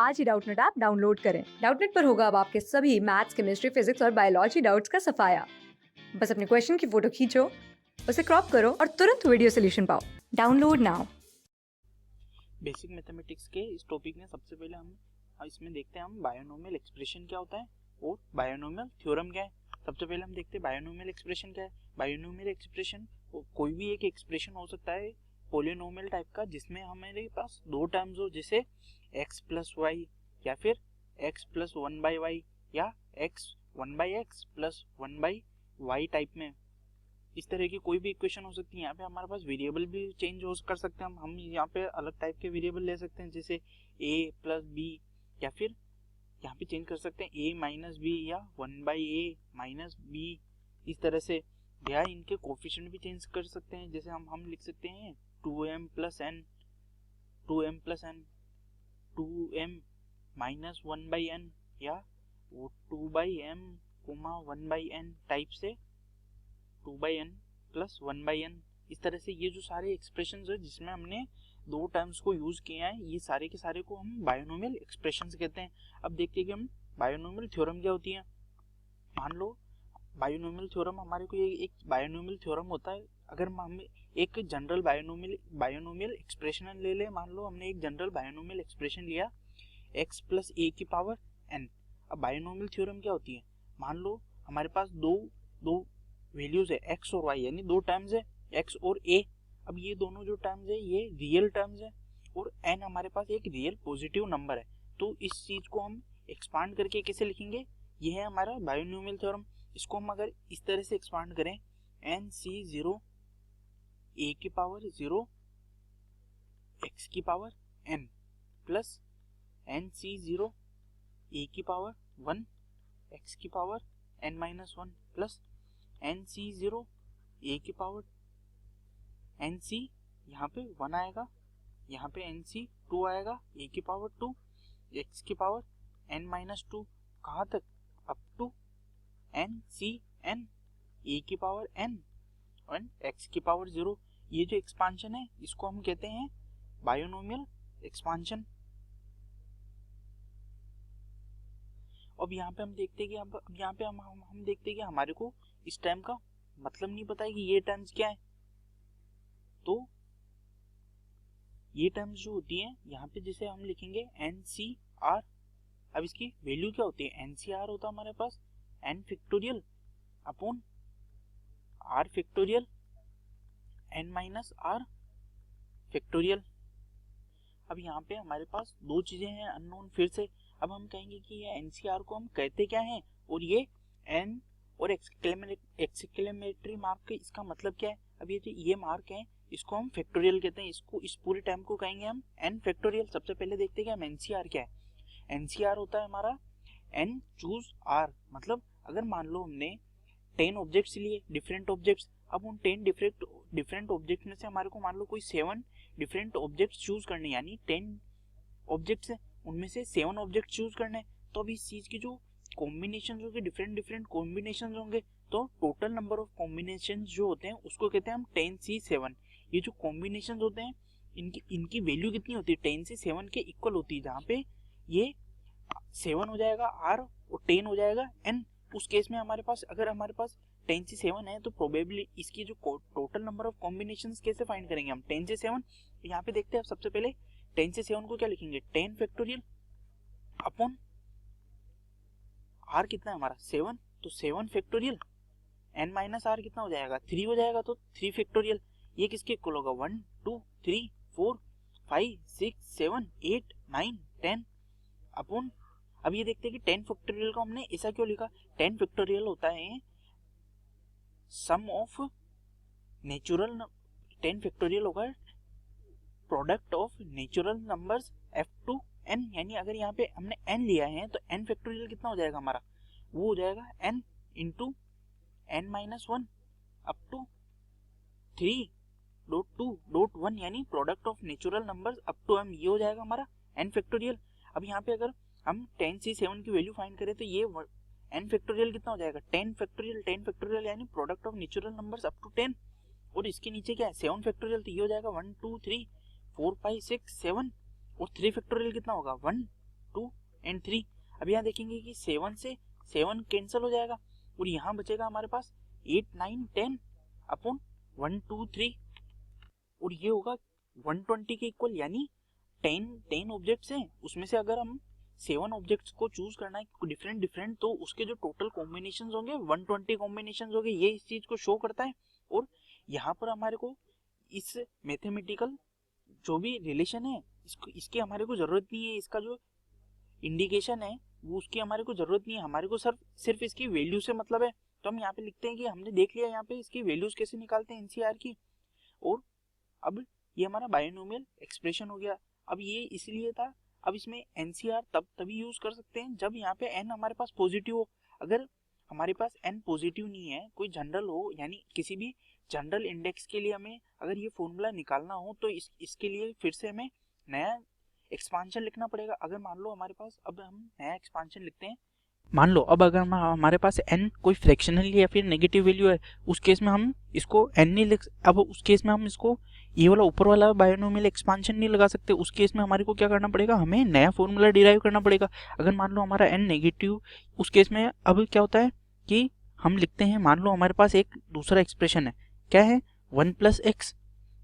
आज ही Doubtnut app download करें। Doubtnut पर होगा अब आपके सभी मैथ्स, केमिस्ट्री, फिजिक्स और बायोलॉजी डाउट्स का सफाया। बस अपने क्वेश्चन की फोटो खींचो, उसे क्रॉप करो और तुरंत वीडियो सोल्यूशन पाओ। Download now. बेसिक मैथमेटिक्स के इस टॉपिक में सबसे पहले हम इसमें देखते हैं हम बायोनोमियल एक्सप्रेशन क्या होता है और बायोनोमियल थ्योरम क्या है। सबसे पहले हम देखते हैं बायोनोमियल एक्सप्रेशन क्या है। बायोनोमियल एक्सप्रेशन कोई भी एक एक्सप्रेशन हो सकता है पॉलिनोमियल टाइप का, जिसमें हमारे पास दो टर्म्स हो, जैसे x प्लस वाई या फिर x plus one by Y या x one by X plus one by Y type में। इस तरह की कोई भी इक्वेशन हो सकती है। यहाँ पे हमारे पास वेरिएबल भी चेंज हो कर सकते हैं। हम यहाँ पे अलग टाइप के वेरिएबल ले सकते हैं, जैसे a प्लस बी, या फिर यहाँ पे चेंज कर सकते हैं a माइनस बी या one by A minus B, इस तरह से। या इनके कोफिशिएंट भी चेंज कर सकते हैं, जैसे हम लिख सकते हैं 2m plus N, 2m plus N, 2m minus one by N, या 2 by M comma one by N type से 2 by N plus one by N. इस तरह से ये जो सारे एक्सप्रेशंस है जिसमें हमने दो टर्म्स को यूज किया है, ये सारे के सारे को हम बायोनोमियल एक्सप्रेशंस कहते हैं। अब देखते हैं कि हम बायोनोमियल थ्योरम क्या होती है। मान लो बायोनोमियल थ्योरम हमारे को एक बायोनोमियल थ्योरम होता है। अगर हम एक जनरल बायोनोमियल एक्सप्रेशन ले ले, मान लो हमने एक जनरल बायोनोमियल एक्सप्रेशन लिया x प्लस ए की पावर n। अब बायोनोमियल थ्योरम क्या होती है, मान लो हमारे पास दो वैल्यूज है x और y, यानी दो टर्म्स है x और a। अब ये दोनों जो टर्म्स है ये रियल टर्म्स है और n हमारे पास एक रियल पॉजिटिव नंबर है। तो इस चीज को हम एक्सपांड करके कैसे लिखेंगे, ये है हमारा बायोनोमियल थ्योरम। इसको हम अगर इस तरह से एक्सपांड करें, एन सी जीरो ए की पावर जीरो एक्स की power n plus N C zero A की पावर वन एक्स की power n minus one plus N C zero A की पावर एन सी, यहाँ पे वन आएगा, यहाँ पे एन सी टू आएगा, ए की पावर टू एक्स की पावर n माइनस टू, कहाँ तक, up to n c n a की पावर n और एक्स की पावर जीरो। ये जो एक्सपांशन है इसको हम कहते हैं बायोनोमियल एक्सपांशन। अब यहाँ पे हम देखते हैं कि अब यहाँ पे हम देखते हैं कि हमारे को इस टर्म का मतलब नहीं पता है कि ये टर्म्स क्या है। तो ये टर्म्स जो होती है यहाँ पे जैसे हम लिखेंगे एन सी आर। अब इसकी वैल्यू क्या होती है, एन सी आर होता है हमारे पास N factorial upon R factorial N minus R factorial. अब यहाँ पे हमारे पास दो चीजें हैं अननोन फिर से। अब हम कहेंगे कि ये एनसीआर को हम कहते क्या हैं, और ये एन और एक्सक्लेमेटरी मार्क इसका मतलब क्या है। अब ये मार्क है इसको हम फैक्टोरियल कहते हैं। इसको इस पूरे टर्म को कहेंगे हम एन फैक्टोरियल। सबसे पहले देखते हैं कि हम एनसीआर क्या है। एनसीआर होता है हमारा एन चूज आर। मतलब अगर मान लो हमने 10 ऑब्जेक्ट्स लिए, डिफरेंट ऑब्जेक्ट्स, अब उन 10 डिफरेंट ऑब्जेक्ट में से हमारे को मान लो कोई 7 डिफरेंट ऑब्जेक्ट्स चूज करने, यानी 10 ऑब्जेक्ट्स है उनमें से 7 ऑब्जेक्ट चूज करने। तो अब इस चीज की जो कॉम्बिनेशन होंगे, डिफरेंट कॉम्बिनेशन होंगे, तो टोटल नंबर ऑफ कॉम्बिनेशन जो होते हैं उसको कहते हैं हम 10C7। ये जो कॉम्बिनेशन होते हैं इनकी वैल्यू कितनी होती है, 10C7 के इक्वल होती है, जहाँ पे ये 7 हो जाएगा आर और 10 हो जाएगा एन। उस केस में हमारे पास अगर हमारे पास 10C7 है तो प्रोबेबली इसकी जो टोटल नंबर ऑफ कॉम्बिनेशंस कैसे फाइंड करेंगे हम, 10C7। यहाँ पे देखते हैं सबसे पहले 10C7 को क्या लिखेंगे, 10 फैक्टोरियल अपॉन आर कितना है हमारा 7, तो 7 फैक्टोरियल एन माइनस आर कितना हो जाएगा 3 हो जाएगा, तो 3 फैक्टोरियल। ये किसके इक्वल होगा 1 2 3 4 5 6 7 8 9 10 अपॉन। अब ये देखते हैं कि 10 फैक्टोरियल को हमने ऐसा क्यों लिखा, 10 फैक्टोरियल होता है सम ऑफ नेचुरल, 10 फैक्टोरियल होगा product of natural numbers f to n। यानी अगर यहाँ पे हमने n लिया है तो n फैक्टोरियल कितना हो जाएगा हमारा, वो हो जाएगा n into n minus one up to 3.2.1, यानी product of natural numbers up to m, ये हो जाएगा हमारा n फैक्टोरियल। अब यहाँ पे अगर हम 10C7 की वैल्यू फाइंड करें तो ये n फैक्टोरियल कितना हो जाएगा 10 फैक्टोरियल यानी product of natural numbers up to 10, और इसके नीचे क्या है 7 फैक्टोरियल, तो ये हो जाएगा 1 2 3 4 5 6 7, और 3 फैक्टोरियल कितना होगा 1 2 एंड 3। अब यहाँ देखेंगे कि 7 से 7 कैंसिल हो जाएगा और यहाँ बचेगा हमारे पास 8 9 10 अपॉन 1 2 3 और ये होगा 120 के इक्वल, यानी 10 ऑब्जेक्ट्स हैं, उसमें से अगर हम 7 ऑब्जेक्ट्स को चूज करना है डिफरेंट तो उसके जो टोटल कॉम्बिनेशंस होंगे 120 कॉम्बिनेशंस होंगे। ये इस चीज को शो करता है। और यहाँ पर हमारे को इस मैथमेटिकल जो भी रिलेशन है इसकी हमारे को जरूरत नहीं है, इसका जो इंडिकेशन है वो उसकी हमारे को जरूरत नहीं है, हमारे को सिर्फ इसकी वैल्यू से मतलब है। तो हम यहाँ पे लिखते हैं कि हमने देख लिया यहाँ पे इसकी वैल्यूज कैसे निकालते हैं एनसीआर की। और अब ये हमारा बायनोमियल एक्सप्रेशन हो गया। अब ये इसलिए था, अब इसमें एनसीआर तभी यूज कर सकते हैं जब यहाँ पे एन हमारे पास पॉजिटिव हो। अगर हमारे पास एन पॉजिटिव नहीं है, कोई जनरल हो, यानी किसी भी जनरल इंडेक्स के लिए हमें अगर ये फॉर्मूला निकालना हो तो इसके लिए फिर से हमें नया एक्सपांशन लिखना पड़ेगा। अगर मान लो हमारे पास, अब हम नया एक्सपांशन लिखते हैं, मान लो अब अगर हमारे पास n कोई फ्रैक्शनल या फिर नेगेटिव वैल्यू है, उस केस में हम इसको n नहीं लिख, अब उस केस में हम इसको ये वाला ऊपर वाला बायनोमियल एक्सपांशन नहीं लगा सकते। उस केस में हमारे को क्या करना पड़ेगा, हमें नया फॉर्मूला डिराइव करना पड़ेगा। अगर मान लो हमारा n नेगेटिव, उस केस में अब क्या होता है कि हम लिखते हैं, मान लो हमारे पास एक दूसरा एक्सप्रेशन है, क्या है 1 + x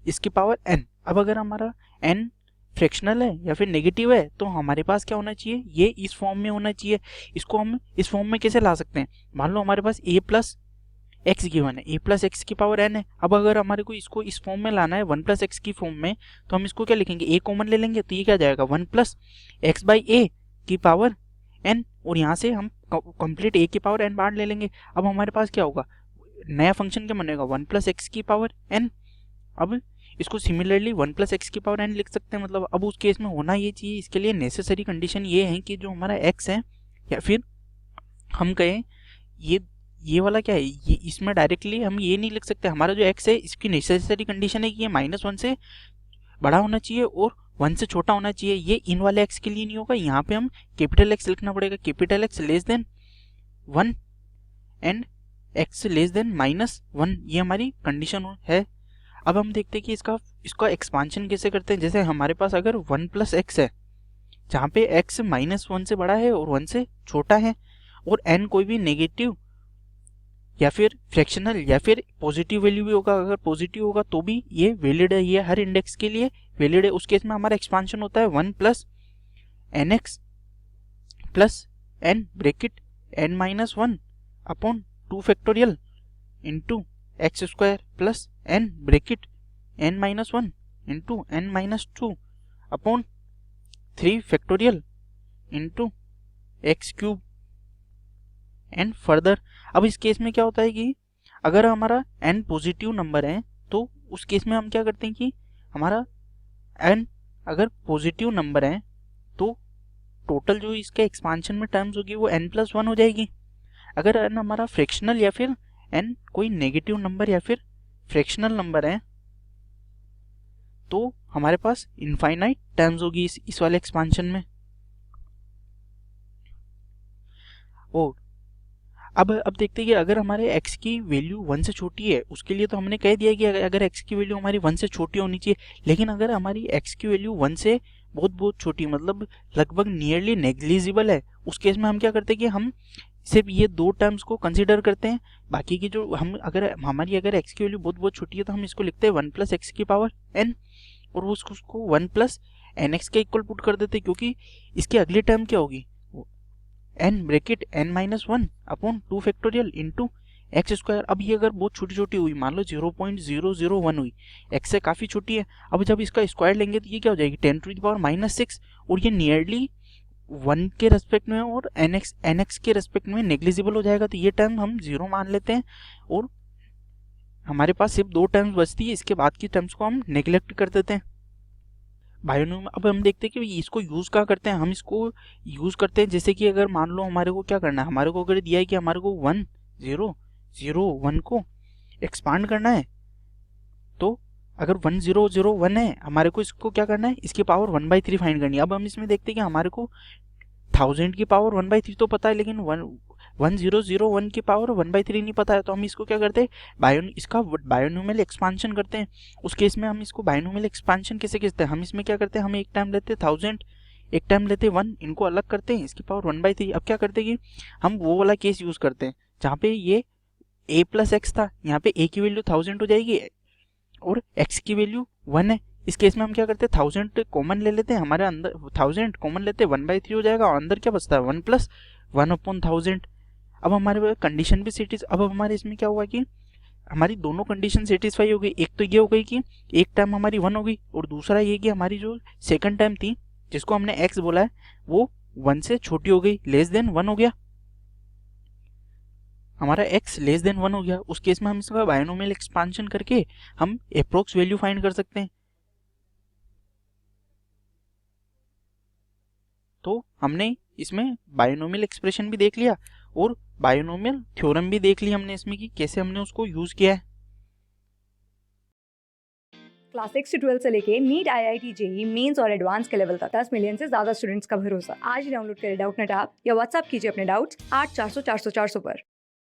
इसकी पावर n। अब अगर हमारा n फ्रैक्शनल है या फिर नेगेटिव है तो हमारे पास क्या होना चाहिए, ये इस फॉर्म में होना चाहिए। इसको हम इस फॉर्म में कैसे ला सकते हैं, मान लो हमारे पास a + x गिवन है, a + x की पावर n है। अब अगर हमारे को इसको इस फॉर्म में लाना है 1 + x की फॉर्म में, तो हम इसको क्या लिखेंगे, a कॉमन ले लेंगे, तो ये क्या जाएगा 1 + x/a की पावर n, और यहाँ से हम कंप्लीट a की पावर n बाहर ले लेंगे। अब हमारे पास क्या होगा, नया फंक्शन क्या बनेगा 1 + x की पावर n। अब इसको सिमिलरली 1 + x की पावर n लिख सकते हैं। मतलब अब उस केस में होना ये चाहिए, इसके लिए नेसेसरी कंडीशन ये है कि जो हमारा x है, या फिर हम कहें ये वाला क्या है, ये इसमें डायरेक्टली हम ये नहीं लिख सकते, हमारा जो x है इसकी नेसेसरी कंडीशन है कि ये -1 से बड़ा होना चाहिए और 1 से छोटा होना चाहिए। ये इन वाले x के लिए नहीं होगा, यहाँ पे हम कैपिटल X लिखना पड़ेगा, कैपिटल X <1 एंड x <-1, ये हमारी कंडीशन है। अब हम देखते हैं कि इसका एक्सपांशन कैसे करते हैं। जैसे हमारे पास अगर 1 + x है, जहाँ पे x -1 से बड़ा है और 1 से छोटा है, और n कोई भी नेगेटिव या फिर फ्रैक्शनल या फिर पॉजिटिव वैल्यू भी होगा, अगर पॉजिटिव होगा तो भी ये वैलिड है, ये हर इंडेक्स के लिए वैलिड है। उस केस में हमारा एक्सपांशन होता है 1 + nx + n bracket n-1 upon 2 factorial into x² + n bracket n-1 into n-2 upon 3 factorial into x³ and further. अब इस केस में क्या होता है कि अगर हमारा n पॉजिटिव नंबर है तो उस केस में हम क्या करते हैं कि हमारा n अगर पॉजिटिव नंबर है तो टोटल जो इसके एक्सपांशन में टर्म्स होगी वो n+1 हो जाएगी। अगर n हमारा फ्रैक्शनल या फिर n कोई नेगेटिव नंबर या फिर फ्रैक्शनल नंबर है तो हमारे पास इनफाइनाइट टर्म्स होगी इस वाले एक्सपांशन में। और अब देखते हैं कि अगर हमारे x की वैल्यू 1 से छोटी है, उसके लिए तो हमने कह दिया कि अगर x की वैल्यू हमारी 1 से छोटी होनी चाहिए, लेकिन अगर हमारी x की वैल्यू 1 से बहुत छोटी, मतलब लगभग नियरली नेग्लिजिबल है, उस केस में हम क्या करते हैं कि हम सिर्फ ये 2 टर्म्स को कंसीडर करते हैं। बाकी की जो अगर x की वैल्यू बहुत छोटी है तो हम इसको लिखते हैं 1 + x की पावर n, और उसको 1 + nx के इक्वल पुट कर देते हैं, क्योंकि इसकी अगली टर्म क्या होगी, n bracket n-1 upon 2 factorial into x²। अब ये अगर बहुत छोटी हुई, मान लो 0.001 हुई, x से काफ़ी छोटी है, अब जब इसका स्क्वायर लेंगे तो ये क्या हो जाएगी 10⁻⁻⁶, और ये नियरली 1 के रेस्पेक्ट में और nx के रेस्पेक्ट में नेग्लिजिबल हो जाएगा, तो ये टर्म हम 0 मान लेते हैं और हमारे पास सिर्फ 2 टर्म्स बचती है, इसके बाद की टर्म्स को हम नेग्लेक्ट कर देते हैं। बायोनोम अब हम देखते हैं कि इसको यूज़ कहाँ करते हैं। हम इसको यूज़ करते हैं जैसे कि अगर मान लो हमारे को क्या करना है, हमारे को अगर दिया है कि हमारे को 1 0 0 1 को एक्सपांड करना है, तो अगर 1 0 0 1 है, हमारे को इसको क्या करना है, इसकी पावर 1/3 फाइंड करनी है। अब हम इसमें देखते हैं कि हमारे को 1000 की पावर 1/3 तो पता है, लेकिन 1 0 0 1 की पावर 1/3 नहीं पता है, तो हम इसको क्या करते हैं, इसका बायोनोमियल एक्सपांशन करते हैं। उस केस में हम इसको बायोनोमियल एक्सपांशन कैसे करते हैं, हम इसमें क्या करते हैं, हम एक टाइम लेते हैं 1000 एक टाइम लेते 1, इनको अलग करते हैं, इसकी पावर 1/3। अब क्या करते हैं कि हम वो वाला केस यूज़ करते हैं जहाँ पे ये a प्लस एक्स था, यहाँ पे a की वैल्यू 1000 हो जाएगी और x की वैल्यू 1 है। इस केस में हम क्या करते हैं 1000 कॉमन ले लेते हैं, हमारे अंदर 1000 कॉमन लेते हैं 1/3 हो जाएगा और अंदर क्या बचता है 1 प्लस 1/1000। अब हमारे कंडीशन भी सेटिस, अब हमारे इसमें क्या हुआ कि हमारी दोनों कंडीशन सेटिस्फाई हो गई। एक तो ये हो गई कि एक टाइम हमारी 1 हो गई और दूसरा ये कि हमारी जो सेकंड टाइम थी जिसको हमने x बोला है वो 1 से छोटी हो गई, लेस देन 1 हो गया, हमारा x लेस देन 1 हो गया। उस केस में हम इसका बायनोमियल एक्सपांशन करके हम अप्रोक्स वैल्यू फाइंड कर सकते हैं। तो हमने इसमें बायनोमियल एक्सप्रेशन भी देख लिया और बायनोमियल थ्योरम भी देख लिया हमने इसमें कि कैसे हमने उसको यूज किया है। क्लास 6 से 12 से लेके नीट, IIT, जेई मेंस और एडवांस के लेवल तक 10 मिलियन से ज्यादा स्टूडेंट्स का भरोसा। आज ही डाउनलोड करें डाउटनेट ऐप या व्हाट्सएप कीजिए अपने डाउट्स 8400 400 400 पर।